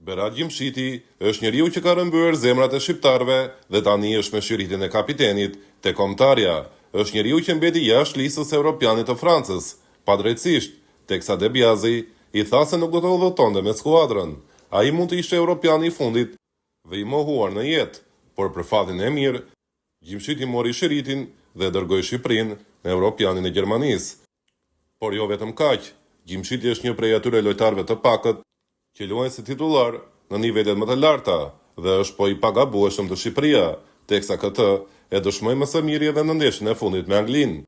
Berat Gjimshiti është njeriu që ka rëmbyer zemrat e shqiptarëve dhe tani është me shiritin e kapitenit te kombëtarja. Është njeriu që mbeti jashtë listës europianit të Francës, padrejtisht, teksa De Biasi i tha se nuk do të udhëtonte me skuadrën. Ai mund të ishte europiani i fundit dhe i mohuar në jetë, por për fatin e mirë, Gjimshiti mori shiritin dhe dërgoi Shqipërinë në europianin e Gjermanisë. Por jo vetëm kaq, Gjimshiti është një prej atyre lojtarëve të pakët që luajnë si titullar në nivelet më të larta dhe është po i pagabueshëm të Shqipëria, teksa këtë e dëshmoi më së miri edhe në ndeshjen e fundit me Anglinë.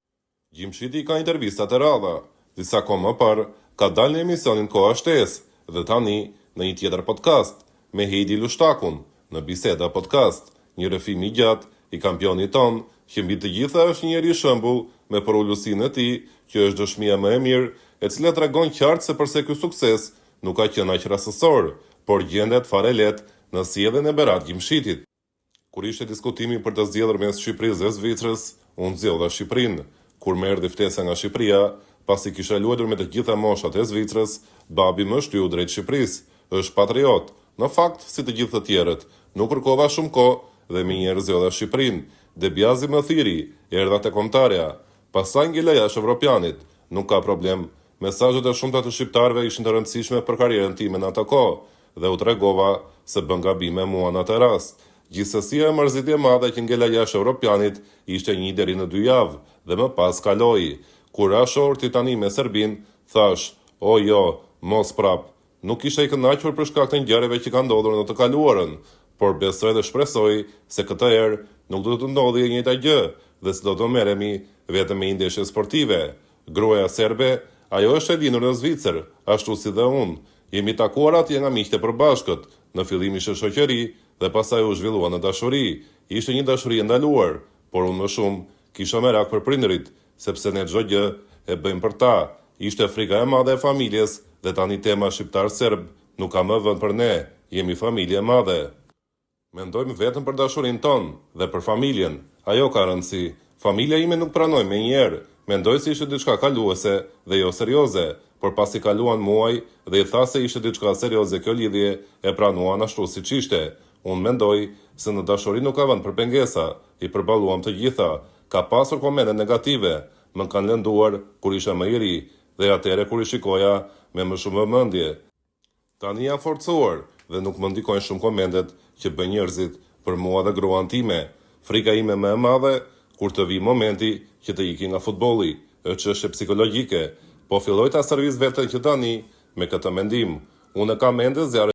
Gjimshiti ka intervista të rradha, disa kohë më parë ka dalë në emisionin Koha Shtesë dhe tani në një tjetër podcast me Heidi Lushtakun në Biseda podcast, një rrëfim i gjatë i kampionit ton që mbi të gjitha është një njeri shembull me porullusinë e tij që është dëshmia më e mirë e cila tregon qartë se përse ky sukses nuk ka qenë aq rastësor, por gjendet fare lehtë në sjelljen e Berat Gjimshitit. Kur ishte diskutimi për të zgjedhur mes Shqipërisë dhe Zvicrës, unë zgjodha Shqipërinë. Kur më erdhi ftesa nga Shqipëria, pasi kisha luajtur me të gjitha moshat e Zvicrës, babi më shtyu drejt Shqipërisë. Është patriot. Në fakt, si të gjithë të tjerët, nuk kërkova shumë kohë dhe menjëherë zgjodha Shqipërinë. De Biasi më thiri, erdha te kombëtarja. Pastaj ngela jashtë evropianit. Nuk ka problem. Mesazhet e shumta të shqiptarëve ishin të rëndësishme për karrierën time në atë kohë dhe u tregova se bën gabime mua në atë rast. Gjithsesi e mërzitje e madhe që ngela jashtë evropianit ishte 1 deri në 2 javë dhe më pas kaloi. Kur ra shorti tani me Serbinë, thash, "O jo, mos prap." Nuk isha i kënaqur për shkak të ngjarjeve që kanë ndodhur në të kaluarën, por besoj dhe shpresoj se këtë herë nuk do të ndodhë e njëjta gjë dhe se do të merremi vetëm me një ndeshje sportive. Gruaja serbe, ajo është e lindur në Zvicër, ashtu si dhe unë. Jemi takuar atje nga miqtë e përbashkët. Në fillim ishte shoqëri dhe pastaj u zhvillua në dashuri. Ishte një dashuri e ndaluar, por unë më shumë kisha merak për prindërit, sepse ne çdo gjë e bëjmë për ta. Ishte frika e madhe e familjes dhe tani tema shqiptar-serb nuk ka më vend për ne. Jemi familje e madhe. Mendojmë vetëm për dashurinë tonë dhe për familjen. Ajo ka rëndësi. Familja ime nuk pranoi menjëherë. Mendoj se ishte diçka kaluese dhe jo serioze, por pasi kaluan muaj dhe i tha se ishte diçka serioze kjo lidhje, e pranuan ashtu siç ishte. Unë mendoj se në dashuri nuk ka vend për pengesa, i përballuam të gjitha. Ka pasur komente negative, më kanë lënduar kur isha më i ri dhe atëherë kur i shikoja me më shumë vëmendje. Tani jam forcuar dhe nuk më ndikojnë shumë komentet që bën njerëzit për mua dhe gruan time. Frika ime më e madhe kur të vi momenti që të iki nga futbolli, është çështje psikologjike, po filloj ta servis veten që tani me këtë mendim. Unë kam mende zjarre